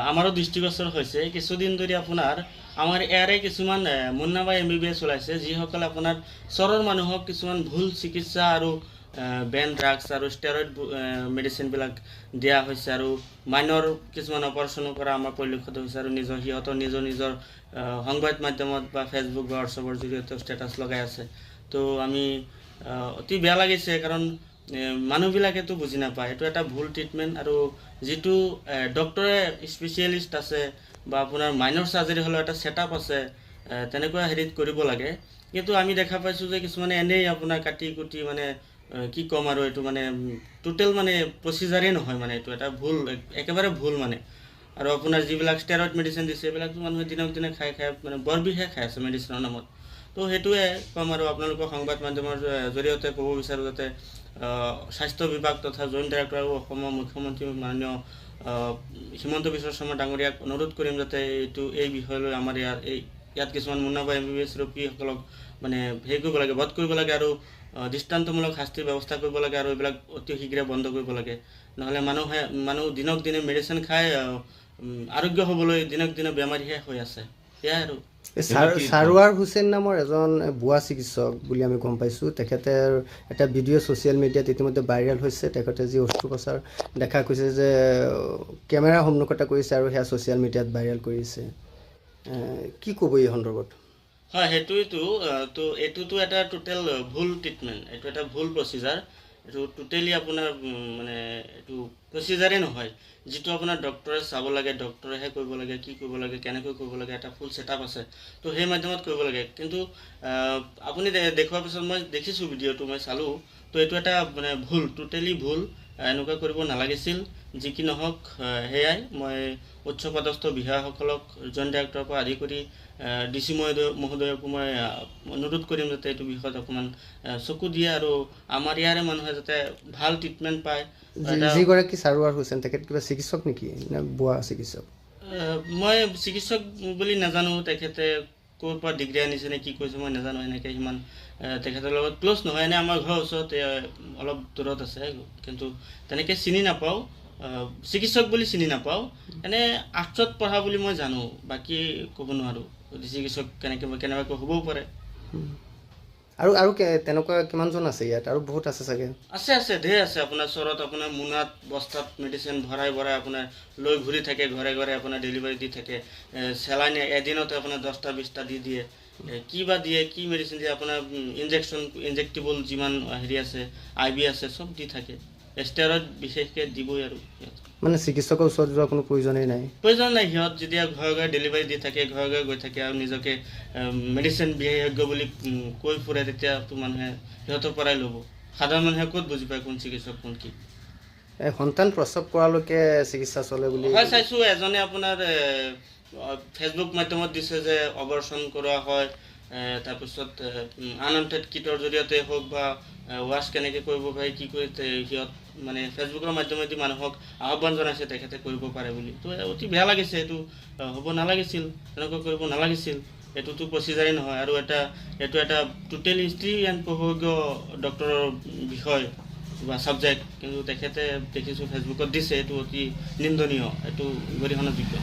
আমাৰো দৃষ্টিগোচৰ হৈছে কিছুদিন ধৰি আপোনাৰ আমাৰ ইয়াৰে কিছুমান মুন্নাবাই MBBS ওলাইছে যিসকলে আপোনাৰ চৰৰ মানুহক কিছুমান ভুল চিকিৎসা আৰু বেন ড্ৰাগছ আৰু ষ্টেৰইড মেডিচিনবিলাক দিয়া হৈছে আৰু মাইনৰ কিছুমান অপাৰেশ্যনো কৰা আমাৰ পৰিলক্ষিত হৈছে আৰু সিহঁতৰ নিজৰ সংবাদ মাধ্যমত বা ফেচবুক বা হোৱাটছএপৰ জৰিয়তে ষ্টেটাছ লগাই আছে। তো আমি অতি বেয়া লাগিছে কাৰণ মানুহবিলাকেতো বুজি নাপায় এইটো এটা ভুল ট্ৰিটমেণ্ট আৰু যিটো ডক্টৰে স্পেচিয়েলিষ্ট আছে বা আপোনাৰ মাইনৰ চাৰ্জাৰী হ'লেও এটা ছেটআপ আছে তেনেকুৱা হেৰিত কৰিব লাগে। কিন্তু আমি দেখা পাইছোঁ যে কিছুমানে এনেই আপোনাৰ কাটি কুটি মানে কি ক'ম আৰু এইটো মানে টোটেল মানে প্ৰচিজাৰেই নহয় মানে এইটো এটা ভুল একেবাৰে ভুল মানে। আৰু আপোনাৰ যিবিলাক ষ্টেৰইড মেডিচিন দিছে এইবিলাকতো মানুহে দিনক দিনে খাই মানে বৰ বিষে খাই আছে মেডিচিনৰ নামত। তো সেইটোৱে ক'ম আৰু আপোনালোকৰ সংবাদ মাধ্যমৰ জৰিয়তে ক'ব বিচাৰোঁ যাতে স্বাস্থ্য বিভাগ তথা জইণ্ট ডাইৰেক্টৰ আৰু অসমৰ মুখ্যমন্ত্ৰী মাননীয় হিমন্ত বিশ্ব শৰ্মা ডাঙৰীয়াক অনুৰোধ কৰিম যাতে এই বিষয়লৈ আমাৰ ইয়াত কিছুমান মুন্নাবাই MBBS ৰোগীসকলক মানে হেৰি কৰিব লাগে, বধ কৰিব লাগে আৰু দৃষ্টান্তমূলক শাস্তিৰ ব্যৱস্থা কৰিব লাগে আৰু এইবিলাক অতি শীঘ্ৰে বন্ধ কৰিব লাগে। নহ'লে মানুহ দিনক দিনে মেডিচিন খাই আৰোগ্য হ'বলৈ দিনক দিনে বেমাৰীহে হৈ আছে। সেয়াই আৰু সাৰোৱাৰ হুছেইন নামৰ এজন ভুৱা চিকিৎসক বুলি আমি গম পাইছোঁ। তেখেতে এটা ভিডিঅ' ছ'চিয়েল মিডিয়াত ইতিমধ্যে ভাইৰেল হৈছে। তেখেতে যি অস্ত্ৰোপচাৰ দেখা গৈছে যে কেমেৰাৰ সন্মুখতে কৰিছে আৰু সেয়া ছ'চিয়েল মিডিয়াত ভাইৰেল কৰিছে। কি ক'ব এই সন্দৰ্ভত? হয়, সেইটোৱেতো তো এইটোতো এটা টোটেল ভুল ট্ৰিটমেণ্ট, এইটো এটা ভুল প্ৰচিজাৰ। এইটো টোটেলি আপোনাৰ মানে এইটো প্ৰচিজাৰেই নহয়। যিটো আপোনাৰ ডক্টৰে চাব লাগে, ডক্টৰেহে কৰিব লাগে, কি কৰিব লাগে, কেনেকৈ কৰিব লাগে, এটা ফুল ছেটআপ আছে। তো সেই মাধ্যমত কৰিব লাগে। কিন্তু আপুনি দেখুৱাৰ পিছত মই দেখিছোঁ ভিডিঅ'টো, মই চালোঁ। তো এইটো এটা মানে ভুল, টোটেলি ভুল, এনেকুৱা কৰিব নালাগিছিল। যি কি নহওক সেয়াই মই উচ্চপদস্থ বিষয়াসকলক জইণ্ট ডাইৰেক্টৰৰ পৰা আদি কৰি DC মহোদয়কো মই অনুৰোধ কৰিম যাতে এইটো বিষয়ত অকণমান চকু দিয়ে আৰু আমাৰ ইয়াৰে মানুহে যাতে ভাল ট্ৰিটমেণ্ট পায়। যিগৰাকী সাৰোৱাৰ হুছেইন তেখেত কিবা চিকিৎসক নেকি নে ভুৱা চিকিৎসক? মই চিকিৎসক বুলি নাজানো, তেখেতে ক'ৰ পৰা ডিগ্ৰী আনিছে নে কি কৰিছে মই নাজানো। এনেকৈ সিমান তেখেতৰ লগত ক্ল'জ নহয়, এনে আমাৰ ঘৰৰ ওচৰতে অলপ দূৰত আছে, কিন্তু তেনেকৈ চিনি নাপাওঁ। চিকিৎসক বুলি চিনি নাপাওঁ, এনে আৰ্টছত পঢ়া বুলি মই জানো, বাকী ক'ব নোৱাৰোঁ। চিকিৎসক কেনেবাকৈ হ'বও পাৰে। আৰু তেনেকুৱা কিমানজন আছে ইয়াত? আৰু বহুত আছে চাগে? আছে ঢেৰ আছে। আপোনাৰ চৰত আপোনাৰ মোনাত বস্তাত মেডিচিন ভৰাই আপোনাৰ লৈ ঘূৰি থাকে, ঘৰে ঘৰে আপোনাৰ ডেলিভাৰী দি থাকে। চেলাইন এদিনতে আপোনাৰ 10টা 20টা দি দিয়ে। কি বা দিয়ে, কি মেডিচিন দিয়ে, আপোনাৰ ইনজেক্টিবল যিমান হেৰি আছে, IV আছে, চব দি থাকে। ষ্টেৰইড বিশেষকৈ দিবই আৰু মানে চিকিৎসকৰ ওচৰত যোৱাৰ কোনো প্ৰয়োজন নাই। সিহঁত যেতিয়া ঘৰে ঘৰে ডেলিভাৰী দি থাকে, ঘৰে ঘৰে গৈ থাকে আৰু নিজকে মেডিচিন বিশেষজ্ঞ বুলি কৈ ফুৰে, তেতিয়াতো মানুহে সিহঁতৰ পৰাই ল'ব। সাধাৰণ মানুহে ক'ত বুজি পায় কোন চিকিৎসক কোন কি? সন্তান প্ৰসৱ কৰালৈকে চিকিৎসা চলে বুলি হয়, চাইছোঁ। এজনে আপোনাৰ ফেচবুক মাধ্যমত দিছে যে অপাৰেশ্যন কৰোৱা হয়, তাৰপিছত আনৱান্টেড কিটৰ জৰিয়তে হওক বা ৱাছ কেনেকৈ কৰিব পাৰি, কি কৰি সিহঁত মানে ফেচবুকৰ মাধ্যমেদি মানুহক আহ্বান জনাইছে তেখেতে কৰিব পাৰে বুলি। তো অতি বেয়া লাগিছে। এইটো হ'ব নালাগিছিল, তেনেকুৱা কৰিব নালাগিছিল। এইটোতো প্ৰচিজাৰেই নহয় আৰু এইটো এটা টোটেলি স্ত্ৰী এণ্ড পশু ডক্টৰৰ বিষয় বা ছাবজেক্ট, কিন্তু তেখেতে দেখিছোঁ ফেচবুকত দিছে। এইটো অতি নিন্দনীয়, এইটো গৰিহণাযোগ্য।